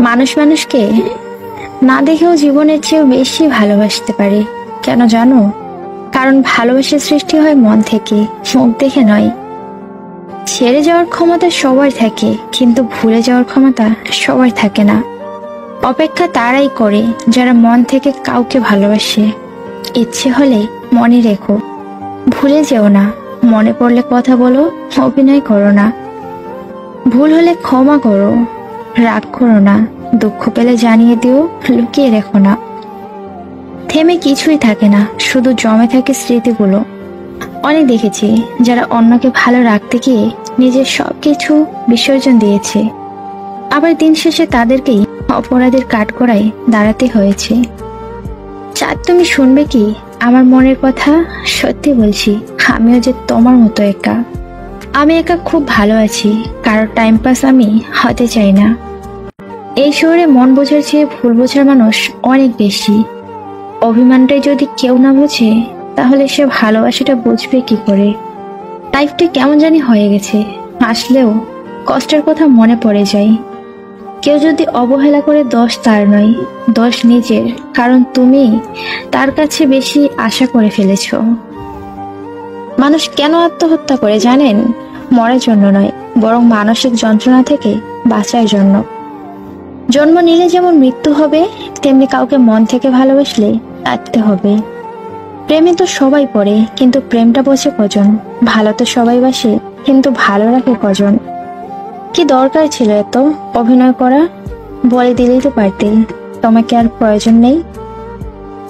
মানুষ মানুষকে না দেখেও জীবনের চেয়েও বেশি ভালোবাসতে পারে। কেন জানো? কারণ ভালোবাসার সৃষ্টি হয় মন থেকে, মুখ দেখে নয়। ছেড়ে যাওয়ার ক্ষমতা সবার থাকে, কিন্তু ভুলে যাওয়ার ক্ষমতা সবার থাকে না। অপেক্ষা তারাই করে যারা মন থেকে কাউকে ভালোবাসে। ইচ্ছে হলে মনে রেখো, ভুলে যেও না। মনে পড়লে কথা বলো, অভিনয় করো না। ভুল হলে ক্ষমা করো, রাগ করো না। দুঃখ পেলে জানিয়ে দিও, লুকিয়ে রেখো না। থেমে কিছুই থাকে না, শুধু জমে থাকে স্মৃতিগুলো। অনেক দেখেছি যারা অন্যকে ভালো রাখতে গিয়ে নিজের সবকিছু বিসর্জন দিয়েছে, আবার দিন শেষে তাদেরকেই অপরাধীর কাঠগড়ায় দাঁড়াতে হয়েছে। চাঁদ, তুমি শুনবে কি আমার মনের কথা? সত্যি বলছি, আমিও যে তোমার মতো একা। আমি একা খুব ভালো আছি, কারোর টাইম পাস আমি হতে চাই না। এই শহরে মন বোঝার চেয়ে ভুল বোঝার মানুষ অনেক বেশি। অভিমানটাই যদি কেউ না বোঝে, তাহলে সে ভালোবাসাটা বুঝবে কি করে? লাইফটা কেমন জানি হয়ে গেছে, আসলেও কষ্টের কথা মনে পড়ে যায়। কেউ যদি অবহেলা করে, দোষ তার নয়, দোষ নিজের। কারণ তুমি তার কাছে বেশি আশা করে ফেলেছ। মানুষ কেন আত্মহত্যা করে জানেন? মরার জন্য নয়, বরং মানসিক যন্ত্রণা থেকে বাঁচার জন্য। জন্ম নিলে যেমন মৃত্যু হবে, তেমনি কাউকে মন থেকে ভালোবাসলে কাঁদতে হবে। প্রেমে তো সবাই পড়ে, কিন্তু প্রেমটা বোঝে কজন? ভালো তো সবাই বাসে, কিন্তু ভালো রাখে কজন? কি দরকার ছিল এত অভিনয় করা? বলে দিলেই তো পারতে তোমাকে আর প্রয়োজন নেই।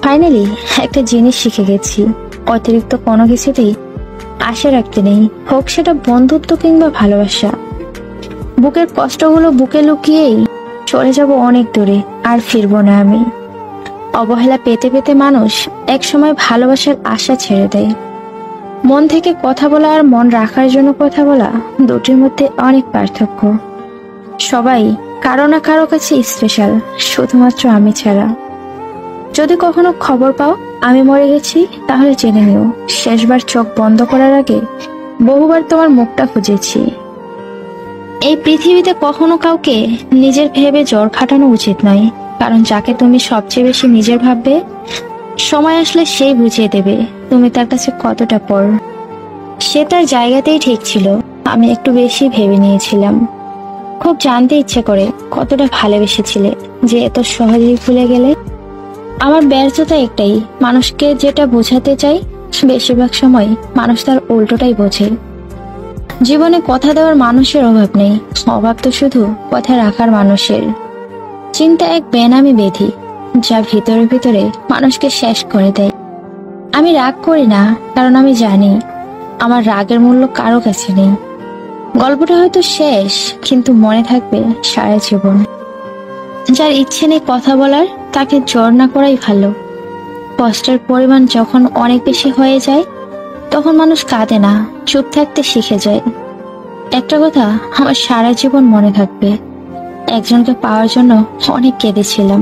ফাইনালি একটা জিনিস শিখে গেছি, অতিরিক্ত কোনো কিছুতেই আশা রাখতে নেই, হোক সেটা বন্ধুত্ব কিংবা ভালোবাসা। বুকের কষ্টগুলো বুকে লুকিয়েই চলে যাব অনেক দূরে, আর ফিরবো না আমি। অবহেলা পেতে পেতে মানুষ একসময় ভালোবাসার আশা ছেড়ে দেয়। মন থেকে কথা বলা আর মন রাখার জন্য কথা বলা, দুটির মধ্যে অনেক পার্থক্য। সবাই কারো না কারো কাছে স্পেশাল, শুধুমাত্র আমি ছাড়া। যদি কখনো খবর পাও আমি মরে গেছি, তাহলে জেনে নিও শেষবার চোখ বন্ধ করার আগে বহুবার তোমার মুখটা খুঁজেছি। এই পৃথিবীতে কখনো কাউকে নিজের ভেবে জোর খাটানো উচিত নয়, কারণ যাকে তুমি সবচেয়ে বেশি নিজের ভাববে, সময় আসলে সেই বুঝিয়ে দেবে তুমি তার কাছে কতটা পর। সে তার জায়গাতেই ঠিক ছিল, আমি একটু বেশি ভেবে নিয়েছিলাম। খুব জানতে ইচ্ছে করে কতটা ভালোবেসেছিলে যে এত সহজেই ভুলে গেলে। আমার ব্যর্থতা একটাই, মানুষকে যেটা বোঝাতে চাই বেশিরভাগ সময় মানুষ তার উল্টোটাই বোঝে। জীবনে কথা দেওয়ার মানুষের অভাব নেই, অভাব তো শুধু কথা রাখার মানুষের। চিন্তা এক বেনামি ব্যাধি, যা ভিতরে ভিতরে মানুষকে শেষ করে দেয়। আমি রাগ করি না, কারণ আমি জানি আমার রাগের মূল্য কারো কাছে নেই। গল্পটা হয়তো শেষ, কিন্তু মনে থাকবে সারা জীবন। যার ইচ্ছে নেই কথা বলার, তাকে জোর না করাই ভালো। কষ্টের পরিমাণ যখন অনেক বেশি হয়ে যায়, তখন মানুষ কাঁদে না, চুপ থাকতে শিখে যায়। একটা কথা আমার সারা জীবন মনে থাকবে, একজনকে পাওয়ার জন্য অনেক কেঁদেছিলাম।